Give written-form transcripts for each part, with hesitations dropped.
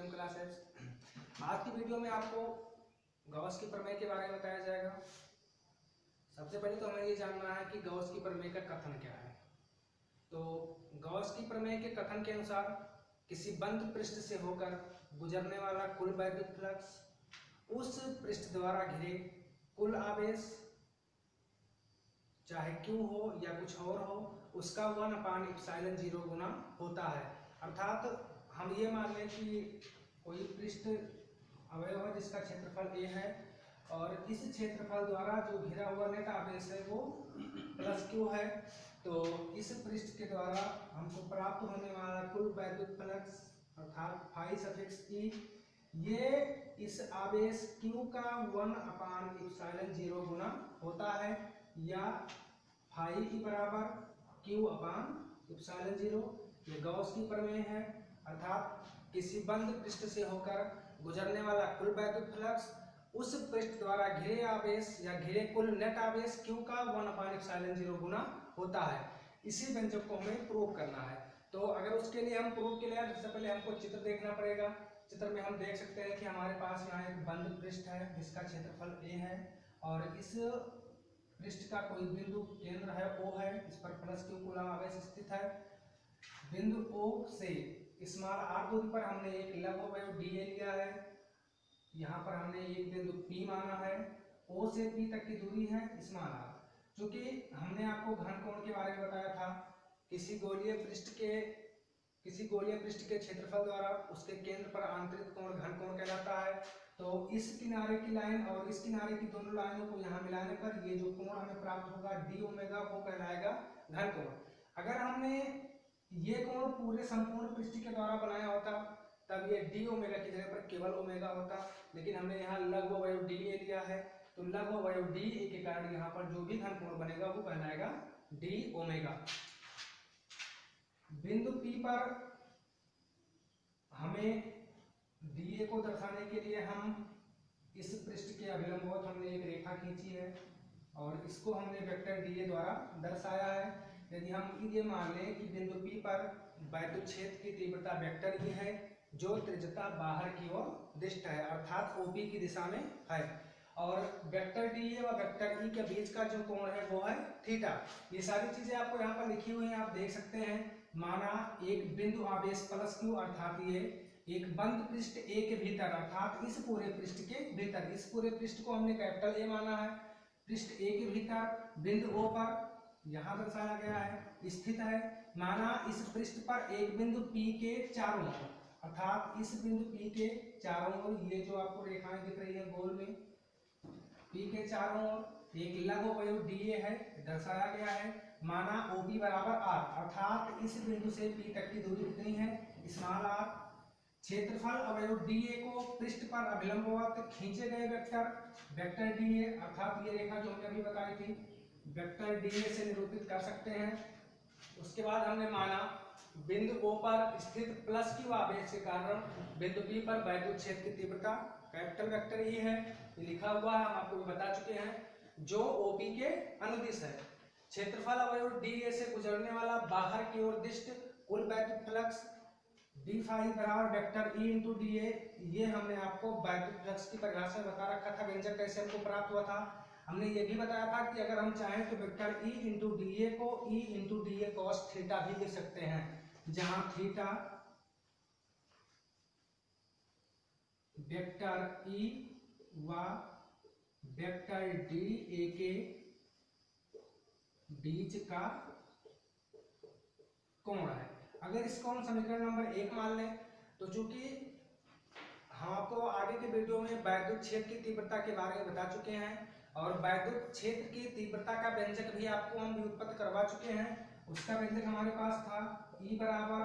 Education classes. आज की video में आपको गॉस की प्रमेय के बारे में बताया जाएगा। सबसे पहले तो हमें ये जानना है कि गॉस की प्रमेय का कथन क्या है। तो गॉस की प्रमेय के कथन के अनुसार किसी बंद पृष्ठ से होकर गुजरने वाला कुल वैद्युत फ्लक्स उस पृष्ठ द्वारा घिरे कुल आवेश चाहे Q हो या कुछ और हो उसका 1/ε0 गुना होता है। अर्थात हम ये मान लें कि कोई पृष्ठ अवयव है जिसका क्षेत्रफल A है और इस क्षेत्रफल द्वारा जो घिरा हुआ नेट आवेश है वो +Q है। तो इस पृष्ठ के द्वारा हमको प्राप्त होने वाला कुल वैद्युत फ्लक्स अर्थात φ ये इस आवेश Q का 1/ε0 गुना होता है या φ बराबर Q/ε0। ये गॉस की प्रमेय है। अर्थात किसी बंद पृष्ठ से होकर गुजरने वाला कुल वैद्युत फ्लक्स उस पृष्ठ द्वारा घिरे आवेश या घिरे कुल नेट आवेश Q का 1/ε0 गुना होता है। इसी व्यंजक को हमें प्रूव करना है। तो अगर उसके लिए हम प्रूव के लिए सबसे पहले हमको चित्र देखना पड़ेगा। चित्र में हम देख सकते हैं कि हमारे पास यहाँ एक बंद पृष्ठ है जिसका क्षेत्रफल A है और इस पृष्ठ का कोई बिंदु केंद्र है O है, इस पर +Q कूलम आवेश स्थित है। बिंदु O से r दूरी पर हमने एक लंब अवयव dA लिया है। यहाँ पर हमने एक बिंदु P माना है। O से P तक की दूरी है r। चूंकि हमने आपको घन कोण के बारे में बताया था, किसी गोलीय पृष्ठ के क्षेत्रफल द्वारा उसके केंद्र पर आंतरिक कोण घन कोण कहलाता है। तो इस किनारे की लाइन और इस किनारे की दोनों लाइनों को यहाँ मिलाने पर ये जो कोण हमें प्राप्त होगा d ओमेगा वो कहलाएगा घन कोण। अगर हमने ये कोण पूरे संपूर्ण पृष्ठ के द्वारा बनाया होता तब ये d ओमेगा की जगह पर केवल ओमेगा होता, लेकिन हमने यहाँ लघु अवयव d लिया है। तो लघु अवयव d के कारण यहाँ पर जो भी घन कोण बनेगा वो कहलाएगा d ओमेगा। बिंदु P पर हमें dA को दर्शाने के लिए हम इस पृष्ठ के अभिलंबवत हमने एक रेखा खींची है और इसको हमने वेक्टर dA द्वारा दर्शाया है। यदि हम ये मान लें कि बिंदु P पर वैद्युत क्षेत्र की तीव्रता वेक्टर E है जो त्रिज्यता बाहर की ओर दिष्ट है अर्थात OP की दिशा में है और वेक्टर dA और वेक्टर E के बीच का जो कोण है वो है थीटा। ये सारी चीजें आपको यहाँ पर लिखी हुई हैं, आप देख सकते हैं। माना एक बिंदु आवेश +Q अर्थात ये एक बंद पृष्ठ A के भीतर अर्थात इस पूरे पृष्ठ के भीतर, इस पूरे पृष्ठ को हमने कैपिटल A माना है। पृष्ठ A के भीतर बिंदु O पर यहाँ दर्शाया गया है स्थित है। माना इस पृष्ठ पर एक बिंदु P के चारों ओर अर्थात इस बिंदु P के चारों ओर ये जो आपको रेखाएं दिख रही है गोल में P के चारों ओर एक लघु अवयव dA है दर्शाया गया है। माना OP बराबर r अर्थात इस बिंदु से P तक की दूरी कितनी है r। क्षेत्रफल अवयव dA को पृष्ठ पर अभिलंबवत खींचे गए वेक्टर dA अर्थात ये रेखा जो हमने अभी बताई थी वेक्टर dA से निरूपित कर सकते हैं। उसके बाद हमने माना बिंदु O पर स्थित +Q आवेश के कारण बिंदु P पर वैद्युत क्षेत्र की तीव्रता कैपिटल वेक्टर E है, ये लिखा हुआ है, हम आपको बता चुके हैं, जो OP के अनुदिश है। क्षेत्रफल अवयव dA से गुजरने वाला बाहर की ओर दिष्ट कुल वैद्युत फ्लक्स d फाई बराबर वेक्टर E इंटू dA। ये हमने आपको वैद्युत फ्लक्स की परिभाषा में बता रखा था, व्यंजक कैसे हमको प्राप्त हुआ था। हमने ये भी बताया था कि अगर हम चाहें तो वेक्टर E इंटू dA को E into dA cos theta भी लिख सकते हैं, जहां थीटा वेक्टर E व वेक्टर dA के बीच का कोण है। अगर इसको हम समीकरण नंबर 1 मान लें तो चूंकि हम आपको आगे के वीडियो में वैद्युत क्षेत्र की तीव्रता के बारे में बता चुके हैं और वैद्युत क्षेत्र की तीव्रता का व्यंजक भी आपको हम व्युत्पत्ति करवा चुके हैं। उसका व्यंजक हमारे पास था E बराबर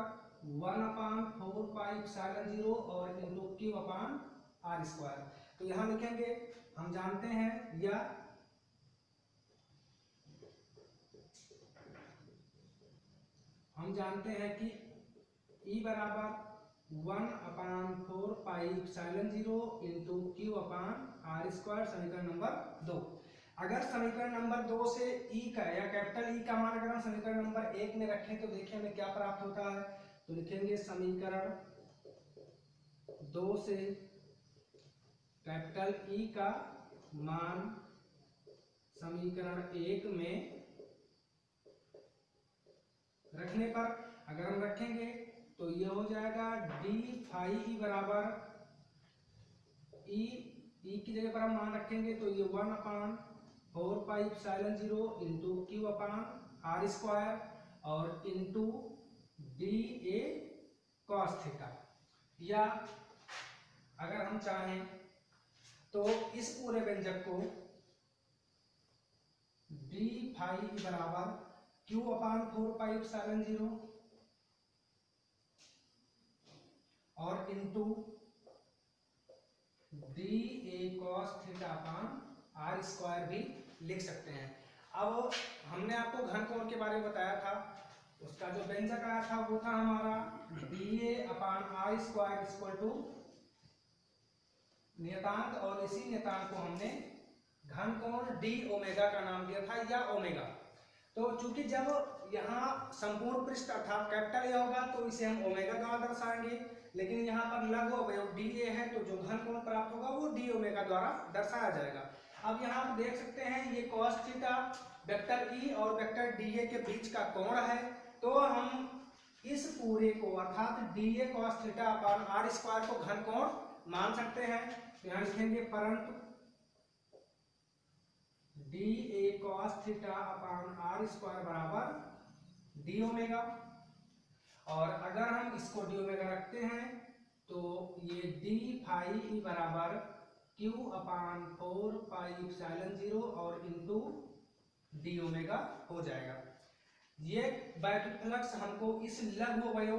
1/4πε0 और इंटू Q/r²। तो यहाँ लिखेंगे, हम जानते हैं या हम जानते हैं कि E बराबर 1/4πε0 इंटू Q/r²। समीकरण नंबर 2। अगर समीकरण नंबर 2 से E का या कैपिटल E का मान अगर हम समीकरण नंबर 1 में रखें तो देखिए हमें क्या प्राप्त होता है। तो लिखेंगे समीकरण 2 2 से कैपिटल ई का मान समीकरण 1 में रखने पर अगर हम रखेंगे तो ये हो जाएगा डी फाई ई बराबर ई की जगह पर हम मान रखेंगे तो ये 1/4πε0 into Q upon are square और into D A cos theta. या अगर हम चाहें तो इस पूरे व्यंजक को डी फाई बराबर क्यू अपान 4πε0 और into D A cos theta upon are square भी लिख सकते हैं। अब हमने आपको घनकोण के बारे में बताया था, उसका जो व्यंजक आया था वो था हमारा d A upon are square equal to नियतांक, और इसी नियतांक को हमने घनकोण डी ओमेगा का नाम दिया था या ओमेगा। तो चूंकि जब यहाँ संपूर्ण पृष्ठ अर्थात कैपिटल ए होगा तो इसे हम ओमेगा द्वारा दर्शाएंगे, लेकिन यहाँ पर लघु अवयव डी ए है तो जो घनकोण प्राप्त होगा वो डी ओमेगा द्वारा दर्शाया जाएगा। अब यहाँ आप देख सकते हैं ये कॉस थीटा वेक्टर ई और वेक्टर डी ए के बीच का कोण है, तो हम इस पूरे को अर्थात d A cos theta upon are square को घनकोण मान सकते हैं। तो यहाँ लिखेंगे परंतु d A cos theta upon are square बराबर डी ओमेगा, और अगर हम इसको डी ओमेगा रखते हैं तो ये डी फाई ई बराबर क्यू अपान 4πε0 और इंटू डी ओमेगा हो जाएगा। ये वैद्युत फ्लक्स हमको इस लघु अवयव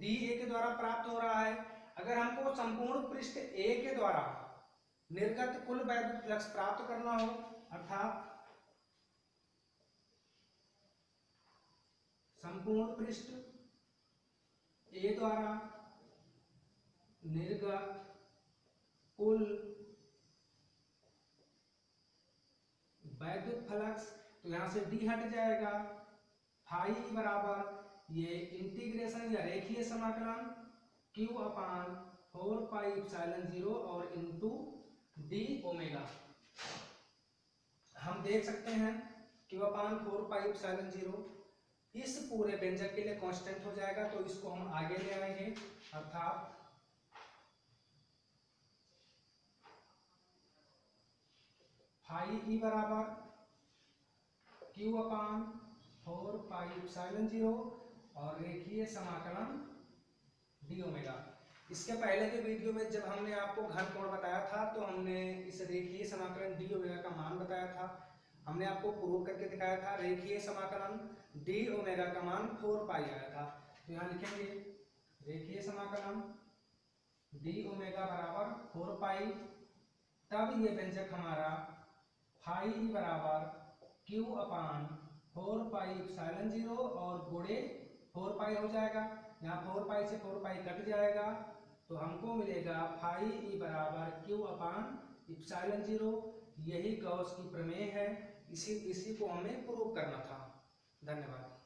डी ए के द्वारा प्राप्त हो रहा है। अगर हमको संपूर्ण पृष्ठ ए के द्वारा निर्गत कुल वैद्युत फ्लक्स प्राप्त करना हो, अर्थात संपूर्ण पृष्ठ ए द्वारा निर्गत कुल वैद्युत फ्लक्स, तो यहां से डी हट जाएगा, फाई बराबर ये इंटीग्रेशन या रेखीय समाकलन क्यू अपान 4πε0 और इंटू डी ओमेगा। हम देख सकते हैं क्यू अपान 4πε0 इस पूरे व्यंजक के लिए कांस्टेंट हो जाएगा, तो इसको हम आगे ले आएंगे, अर्थात फाई ई बराबर क्यू अपान 4πε0 और रेखीय समाकलन डी ओमेगा। इसके पहले के वीडियो में जब हमने आपको घनकोण बताया था तो हमने इस रेखीय समाकलन डी ओमेगा का मान बताया था, हमने आपको प्रूव करके दिखाया था। रेखीय समाकलन डी ओमेगा का मान 4π आया था, तो यहाँ लिखेंगे रेखीय समाकलन डी ओमेगा बराबर 4π, तब ये व्यंजक हमारा फाई ई बराबर क्यू अपान 4πε0 और गुणे 4π हो जाएगा। यहाँ 4π से 4π कट जाएगा तो हमको मिलेगा फाई ई बराबर क्यू अपान ε0। यही गॉस की प्रमेय है, इसी को हमें प्रूव करना था। धन्यवाद।